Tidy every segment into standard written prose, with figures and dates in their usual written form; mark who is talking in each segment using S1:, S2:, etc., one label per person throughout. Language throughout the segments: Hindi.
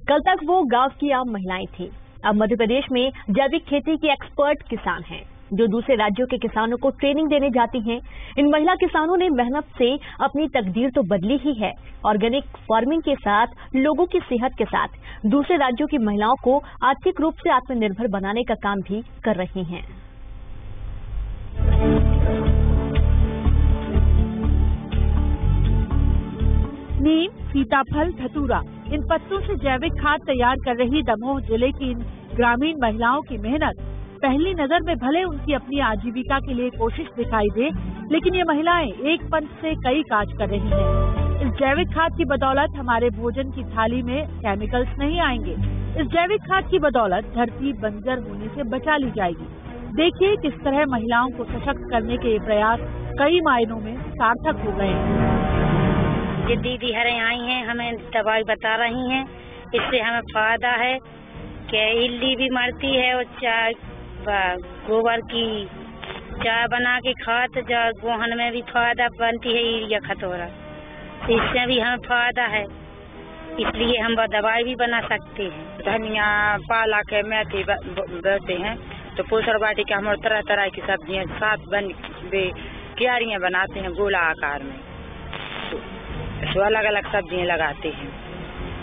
S1: कल तक वो गांव की आम महिलाएं थी, अब मध्य प्रदेश में जैविक खेती की एक्सपर्ट किसान हैं, जो दूसरे राज्यों के किसानों को ट्रेनिंग देने जाती हैं। इन महिला किसानों ने मेहनत से अपनी तकदीर तो बदली ही है। ऑर्गेनिक फार्मिंग के साथ लोगों की सेहत के साथ दूसरे राज्यों की महिलाओं को आर्थिक रूप से आत्मनिर्भर बनाने का काम भी कर रही हैं।
S2: नीम, सीताफल, धतूरा, इन पत्तों से जैविक खाद तैयार कर रही दमोह जिले की इन ग्रामीण महिलाओं की मेहनत पहली नजर में भले उनकी अपनी आजीविका के लिए कोशिश दिखाई दे, लेकिन ये महिलाएं एक पंथ से कई काज कर रही हैं। इस जैविक खाद की बदौलत हमारे भोजन की थाली में केमिकल्स नहीं आएंगे। इस जैविक खाद की बदौलत धरती बंजर होने से बचा ली जाएगी। देखिए किस तरह महिलाओं को सशक्त करने के ये प्रयास कई मायनों में सार्थक हो गए हैं।
S3: ये दीदी हरे आई हैं, हमें दवाई बता रही हैं, इससे हमें फायदा है कि इल्ली भी मरती है और चाय गोबर की चाय बना के खाते जाओ, गोहन में भी फायदा बनती है यूरिया खतोरा, इससे भी हमें फायदा है, इसलिए हम दवाई भी बना सकते हैं।
S4: धनिया, पालक, मेथी बोते हैं तो पोषण बाटी के हम तरह तरह की सब्जियां साथ क्यारियां बनाते हैं गोला आकार में, तो अलग अलग सब्जियां लगाते हैं।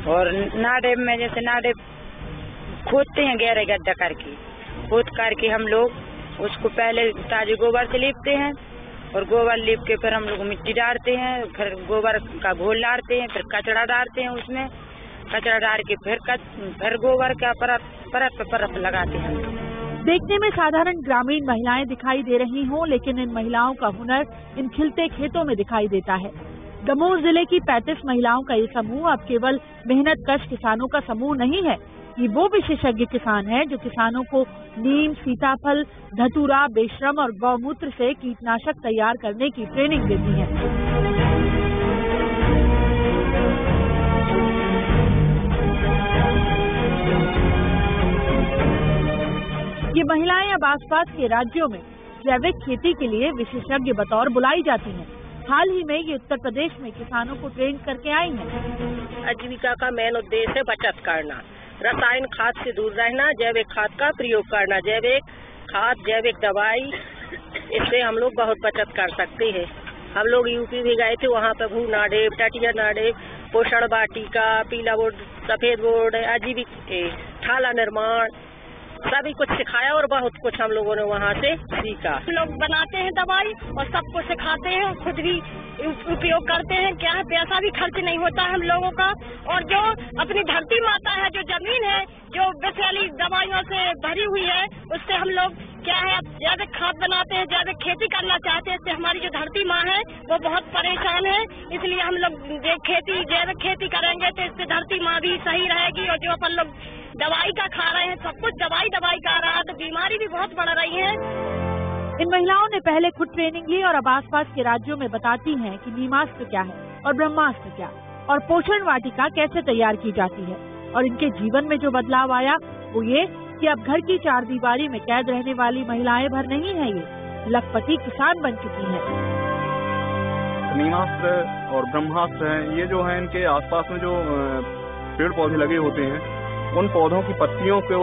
S4: और नाडे में जैसे नाडे खोदते हैं गहरे गड्ढा करके, खोद करके हम लोग उसको पहले ताजे गोबर से लीपते हैं और गोबर लीप के फिर हम लोग मिट्टी डालते हैं, फिर गोबर का घोल डालते हैं, फिर कचड़ा डालते हैं, उसमें कचड़ा डाल के फिर गोबर का परत पे परत लगाते हैं।
S2: देखने में साधारण ग्रामीण महिलाएं दिखाई दे रही हों, लेकिन इन महिलाओं का हुनर इन खिलते खेतों में दिखाई देता है। दमोह जिले की 35 महिलाओं का ये समूह अब केवल मेहनतकश किसानों का समूह नहीं है, ये वो विशेषज्ञ किसान हैं जो किसानों को नीम, सीताफल, धतूरा, बेशरम और गौमूत्र से कीटनाशक तैयार करने की ट्रेनिंग देती हैं। ये महिलाएं अब आसपास के राज्यों में जैविक खेती के लिए विशेषज्ञ बतौर बुलाई जाती हैं। हाल ही में ये उत्तर प्रदेश में किसानों को ट्रेन करके आई हैं।
S5: आजीविका का मेन उद्देश्य है बचत करना, रसायन खाद से दूर रहना, जैविक खाद का प्रयोग करना, जैविक खाद, जैविक दवाई, इससे हम लोग बहुत बचत कर सकते हैं। हम लोग यूपी भी गए थे, वहाँ पे भू नाडे, टटिया नाडे, पोषण वाटिका, पीला बोर्ड, सफेद बोर्ड, आजीविका, थाला निर्माण, सभी कुछ सिखाया और बहुत कुछ हम लोगों ने वहाँ से सीखा।
S6: हम लोग बनाते हैं दवाई और सबको सिखाते हैं, खुद भी उपयोग करते हैं। क्या है, पैसा भी खर्च नहीं होता हम लोगों का, और जो अपनी धरती माता है, जो जमीन है, जो विषैली दवाइयों से भरी हुई है, उससे हम लोग क्या है जैविक खाद बनाते हैं, जैविक खेती करना चाहते हैं। इससे हमारी जो धरती माँ है वो बहुत परेशान है, इसलिए हम लोग जैविक खेती करेंगे तो इससे धरती माँ भी सही रहेगी। और जो अपन लोग दवाई का खा रहे हैं, सब कुछ दवाई खा रहा है, तो बीमारी भी बहुत बढ़ रही है।
S2: इन महिलाओं ने पहले खुद ट्रेनिंग ली और अब आसपास के राज्यों में बताती हैं कि नीमास्त्र क्या है और ब्रह्मास्त्र क्या, और पोषण वाटिका कैसे तैयार की जाती है। और इनके जीवन में जो बदलाव आया वो ये कि अब घर की चार दीवारी में कैद रहने वाली महिलाएं भर नहीं है, ये लखपति किसान बन चुकी हैं।
S7: नीमास्त्र और ब्रह्मास्त्र हैं, ये जो है इनके आसपास में जो पेड़ पौधे लगे होते हैं, उन पौधों की पत्तियों को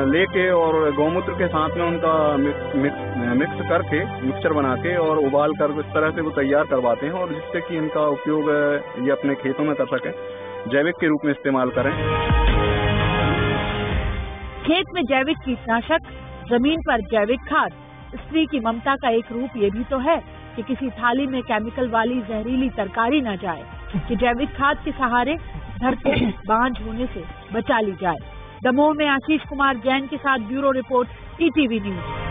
S7: लेके और गौमूत्र के साथ में उनका मिक्स करके मिक्सचर बना के और उबाल कर इस तरह से वो तैयार करवाते हैं, और जिससे कि इनका उपयोग ये अपने खेतों में कर सकें, जैविक के रूप में इस्तेमाल करें।
S2: खेत में जैविक कीटनाशक, जमीन पर जैविक खाद, स्त्री की ममता का एक रूप ये भी तो है कि किसी थाली में केमिकल वाली जहरीली तरकारी न जाए, कि जैविक खाद के सहारे धरती बांझ होने से बचा ली जाए। दमोह में आशीष कुमार जैन के साथ ब्यूरो रिपोर्ट, ETV न्यूज।